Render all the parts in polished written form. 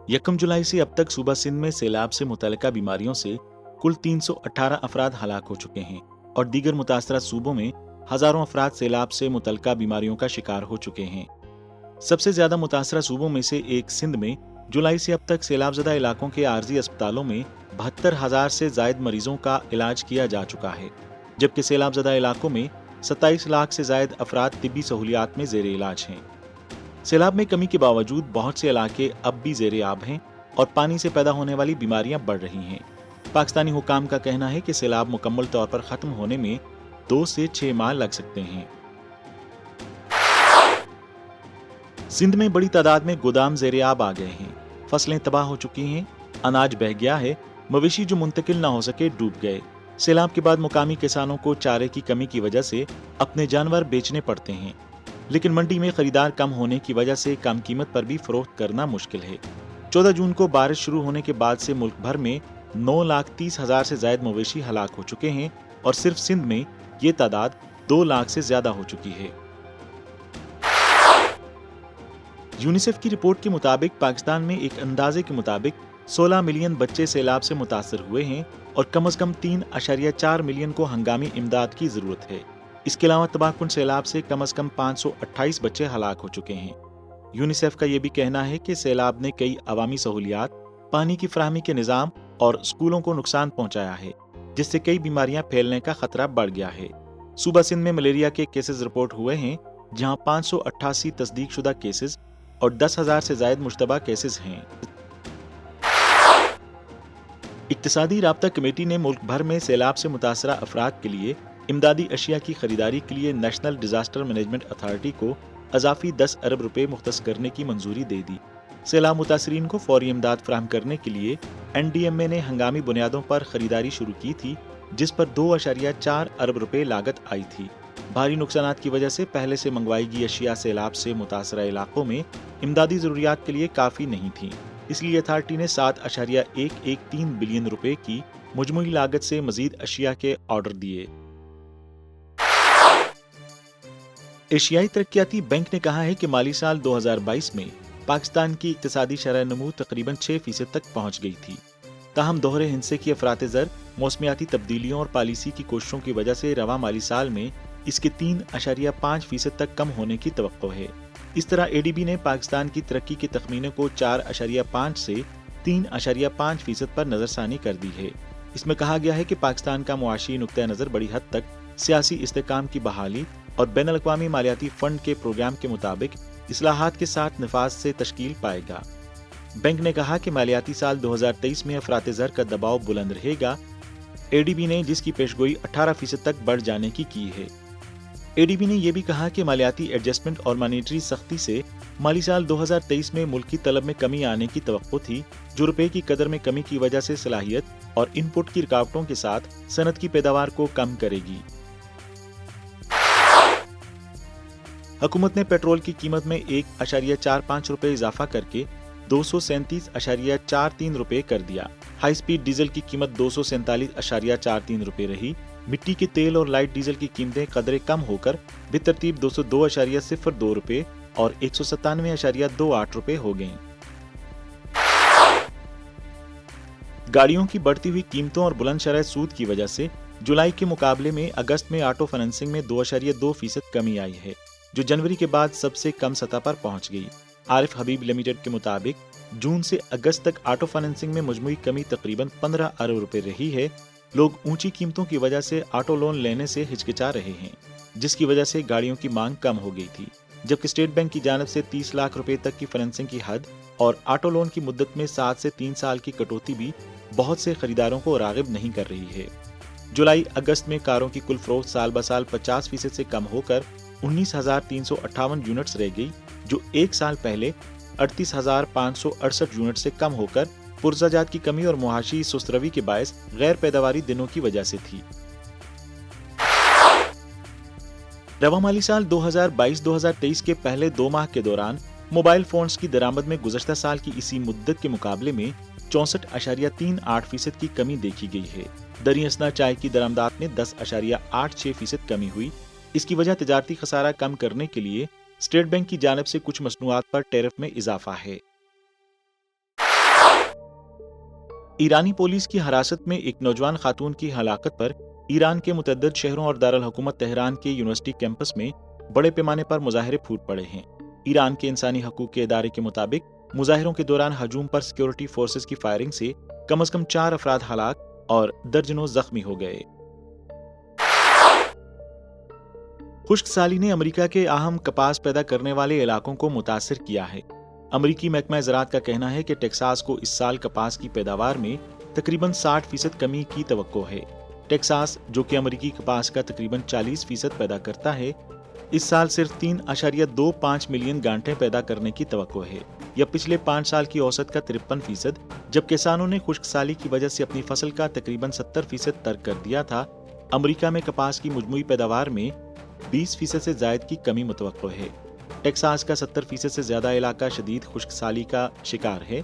1 जुलाई से अब तक सूबा सिंध में सैलाब से मुतल्लिका बीमारियों से कुल 318 अफराद हलाक हो चुके हैं और दीगर मुतासरा सूबों में हजारों अफराद सैलाब से मुतल्लिका बीमारियों का शिकार हो चुके हैं। सबसे ज्यादा मुतासरा सूबों में से एक सिंध में जुलाई से अब तक सैलाबजदा इलाकों के आर्जी अस्पतालों में 72,000 से जायद मरीजों का इलाज किया जा चुका है, जबकि सैलाबजदा इलाकों में 27 लाख से जायद अफराद तिब्बी सहूलियात में जेर इलाज हैं। सैलाब में कमी के बावजूद बहुत से इलाके अब भी जेर आब हैं और पानी से पैदा होने वाली बीमारियां बढ़ रही हैं। पाकिस्तानी हुकाम का कहना है कि सैलाब मुकम्मल तौर पर खत्म होने में 2 से 6 माह लग सकते हैं। सिंध में बड़ी तादाद में गोदाम जेर आब आ गए हैं, फसलें तबाह हो चुकी हैं, अनाज बह गया है, मवेशी जो मुंतकिल ना हो सके डूब गए। सैलाब के बाद मुकामी किसानों को चारे की कमी की वजह से अपने जानवर बेचने पड़ते हैं, लेकिन मंडी में खरीदार कम होने की वजह से कम कीमत पर भी फरोख्त करना मुश्किल है। 14 जून को बारिश शुरू होने के बाद से मुल्क भर में 9,30,000 से ज्यादा मवेशी हलाक हो चुके हैं और सिर्फ सिंध में ये तादाद 2 लाख से ज्यादा हो चुकी है। यूनिसेफ की रिपोर्ट के मुताबिक पाकिस्तान में एक अंदाजे के मुताबिक 16 मिलियन बच्चे सैलाब से मुतासर हुए हैं और कम से कम 3.4 मिलियन को हंगामी इमदाद की जरूरत है। इसके अलावा तबाहकुन सैलाब से कम 528 बच्चे हलाक हो चुके हैं। यूनिसेफ का यह भी कहना है कि सैलाब ने कई अवामी सहूलियात, पानी की फराहमी के निज़ाम और स्कूलों को नुकसान पहुंचाया है, जिससे कई बीमारियां फैलने का खतरा बढ़ गया है। सूबा सिंध में मलेरिया के केसेस रिपोर्ट हुए हैं, जहां 588 तस्दीक शुदा केसेस और 10,000 से ज्यादा मुश्तबा केसेस हैं। इक्तिसादी राब्ता कमेटी ने मुल्क भर में सैलाब से मुतासरा अफराद के लिए इमदादी अशिया की खरीदारी के लिए नेशनल डिजास्टर मैनेजमेंट अथॉरिटी को अजाफी 10 अरब रुपए मुख्तस करने की मंजूरी दे दी। सैलाब मुतासरीन को फौरी इमदाद फराहम करने के लिए NDMA ने हंगामी बुनियादों पर खरीदारी शुरू की थी, जिस पर 2.4 अरब रुपए लागत आई थी। भारी नुकसानात की वजह से पहले से मंगवाई गई अशिया सैलाब से मुतासरा इलाकों में इमदादी जरूरियात के लिए काफी नहीं थी, इसलिए अथॉरिटी ने 7.113 बिलियन रुपए की मुजमुई लागत से मजीद अशिया के ऑर्डर दिए। एशियाई तरक्याती बैंक ने कहा है कि माली साल 2022 में पाकिस्तान की इक्तिसादी शरह नमू तकरीबन 6% तक पहुंच गई थी। ताहम दोहरे हिंसे की अफरात ज़र, मौसमियाती तब्दीलियों और पॉलिसी की कोशिशों की वजह से रवा माली साल में इसके 3.5% तक कम होने की तवक्को है। इस तरह ADB ने पाकिस्तान की तरक्की के तखमीने को 4.5 से 3.5% पर नजरसानी कर दी है। इसमें कहा गया है कि पाकिस्तान का मुआशी नुक्ता नज़र बड़ी हद तक सियासी इस्तेकाम की बहाली और बैनुल अक़वामी मालियाती फंड के प्रोग्राम के मुताबिक इस्लाहात के साथ नफाज से तश्कील पाएगा। बैंक ने कहा कि मालियाती साल 2023 में अफरात ज़र का दबाव बुलंद रहेगा। ADB ने जिसकी पेशगोई 18% तक बढ़ जाने की है। ADB ने यह भी कहा कि मालियाती एडजस्टमेंट और मॉनेटरी सख्ती से माली साल 2023 में मुल्क की तलब में कमी आने की तवक्को थी, जो रुपए की कदर में कमी की वजह से सलाहियत और इनपुट की रुकावटों के साथ सनत की पैदावार को कम करेगी। हुकूमत ने पेट्रोल की कीमत में 1.45 रुपए इजाफा करके 237.43 रुपए कर दिया। हाई स्पीड डीजल की कीमत 247.43 रुपए रही। मिट्टी के तेल और लाइट डीजल की कीमतें कदरे कम होकर बेतरतीब 202.02 रुपए और 197.28 रुपए हो गईं। गाड़ियों की बढ़ती हुई कीमतों और बुलंद शरह सूद की वजह से जुलाई के मुकाबले में अगस्त में ऑटो फाइनेंसिंग में 2.2% कमी आई है, जो जनवरी के बाद सबसे कम सतह पर पहुंच गई। आरिफ हबीब लिमिटेड के मुताबिक जून से अगस्त तक ऑटो फाइनेंसिंग में मजमूई कमी तकरीबन 15 अरब रुपए रही है। लोग ऊंची कीमतों की वजह से ऑटो लोन लेने से हिचकिचा रहे हैं, जिसकी वजह से गाड़ियों की मांग कम हो गई थी, जबकि स्टेट बैंक की जानिब से 30 लाख रुपए तक की फाइनेंसिंग की हद और ऑटो लोन की मुद्दत में 7 से 3 साल की कटौती भी बहुत से खरीदारों को रागिब नहीं कर रही है। जुलाई अगस्त में कारों की कुल फरोख्त साल ब साल 50% से कम होकर 19,358 यूनिट्स रह गई, जो एक साल पहले 38,568 यूनिट से कम होकर पुरजाजात की कमी और मुआशी सुस्तरवी के बायस गैर पैदावारी दिनों की वजह से थी। रवा माली साल 2022-2023 के पहले 2 माह के दौरान मोबाइल फोन्स की दरामद में गुज़श्ता साल की इसी मुद्दत के मुकाबले में 64.38% की कमी देखी गई है। दरी असना चाय की दरामदात में 10.86% कमी हुई। इसकी वजह तिजारती खसारा कम करने के लिए स्टेट बैंक की जानिब से कुछ मसनूआत पर टैरिफ में इजाफा है। ایرانی پولیس کی حراست میں ایک نوجوان خاتون کی ہلاکت پر ایران کے متعدد شہروں اور دارالحکومت تہران کے یونیورسٹی کیمپس میں بڑے پیمانے پر مظاہرے پھوٹ پڑے ہیں۔ ایران کے انسانی حقوق کے ادارے کے مطابق مظاہروں کے دوران ہجوم پر سیکیورٹی فورسز کی فائرنگ سے کم از کم 4 افراد ہلاک اور درجنوں زخمی ہو گئے۔ خشک سالی نے امریکہ کے اہم کپاس پیدا کرنے والے علاقوں کو متاثر کیا ہے۔ امریکی محکمہ زراعت کا کہنا ہے کہ ٹیکساس کو اس سال کپاس کی پیداوار میں تقریباً 60% کمی کی توقع ہے۔ ٹیکساس، جو کہ امریکی کپاس کا تقریباً 40% پیدا کرتا ہے، اس سال صرف 3.25 ملین گانٹھیں پیدا کرنے کی توقع ہے، یا پچھلے 5 سال کی اوسط کا 53%۔ جب کسانوں نے خشک سالی کی وجہ سے اپنی فصل کا تقریباً 70% ترک کر دیا تھا، امریکہ میں کپاس کی مجموعی پیداوار میں 20% سے زائد کی کمی متوقع ہے۔ ٹیکساس کا 70% سے زیادہ علاقہ شدید خشک سالی کا شکار ہے،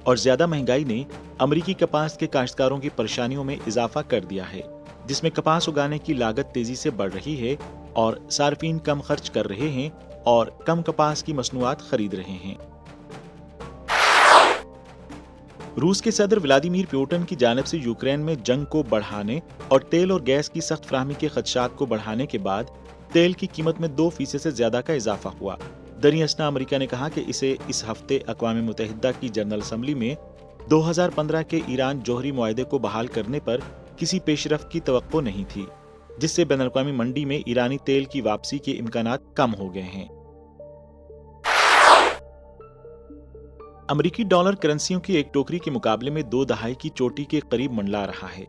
اور زیادہ مہنگائی نے امریکی کپاس کے کاشتکاروں کی پریشانیوں میں اضافہ کر دیا ہے، جس میں کپاس اگانے کی لاگت تیزی سے بڑھ رہی ہے اور صارفین کم خرچ کر رہے ہیں اور کم کپاس کی مصنوعات خرید رہے ہیں۔ روس کے صدر ولادیمیر پوٹن کی جانب سے یوکرین میں جنگ کو بڑھانے اور تیل اور گیس کی سخت فراہمی کے خدشات کو بڑھانے کے بعد تیل کی قیمت میں 2% سے زیادہ کا اضافہ ہوا۔ دریں اثنا امریکہ نے کہا کہ اسے اس ہفتے اقوام متحدہ کی جنرل اسمبلی میں 2015 کے ایران جوہری معاہدے کو بحال کرنے پر کسی پیش رفت کی توقع نہیں تھی، جس سے بین الاقوامی منڈی میں ایرانی تیل کی واپسی کے امکانات کم ہو گئے ہیں۔ امریکی ڈالر کرنسیوں کی ایک ٹوکری کے مقابلے میں 2 دہائی کی چوٹی کے قریب منڈلا رہا ہے۔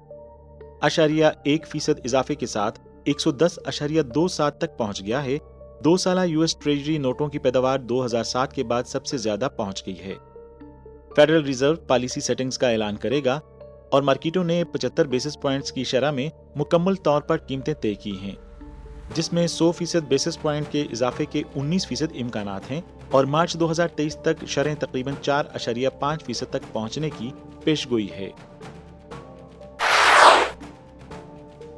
1% اضافے کے ساتھ 110.27 تک پہنچ گیا ہے۔ 2 سالہ US ٹریجری نوٹوں کی پیداوار 2007 کے بعد سب سے زیادہ پہنچ گئی ہے۔ فیڈرل ریزرو پالیسی سیٹنگز کا اعلان کرے گا اور مارکیٹوں نے 75 بیسس پوائنٹس کی شرح میں مکمل طور پر قیمتیں طے کی ہیں، جس میں 100% بیسس پوائنٹ کے اضافے کے 19% امکانات ہیں، اور مارچ 2023 تک شرح تقریباً 4.5% تک پہنچنے کی پیشگوئی ہے۔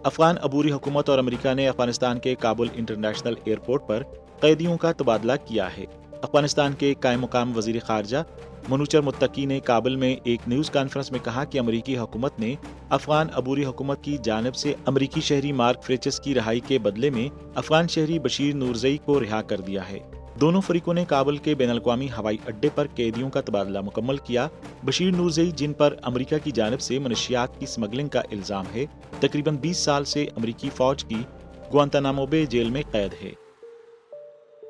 افغان عبوری حکومت اور امریکہ نے افغانستان کے کابل انٹرنیشنل ایئرپورٹ پر قیدیوں کا تبادلہ کیا ہے۔ افغانستان کے قائم مقام وزیر خارجہ منوچر متقی نے کابل میں ایک نیوز کانفرنس میں کہا کہ امریکی حکومت نے افغان عبوری حکومت کی جانب سے امریکی شہری مارک فریچس کی رہائی کے بدلے میں افغان شہری بشیر نورزئی کو رہا کر دیا ہے۔ دونوں فریقوں نے کابل کے بین الاقوامی ہوائی اڈے پر قیدیوں کا تبادلہ مکمل کیا۔ بشیر نورزئی، جن پر امریکہ کی جانب سے منشیات کی سمگلنگ کا الزام ہے، تقریباً 20 سال سے امریکی فوج کی گوانتانامو بے جیل میں قید ہے۔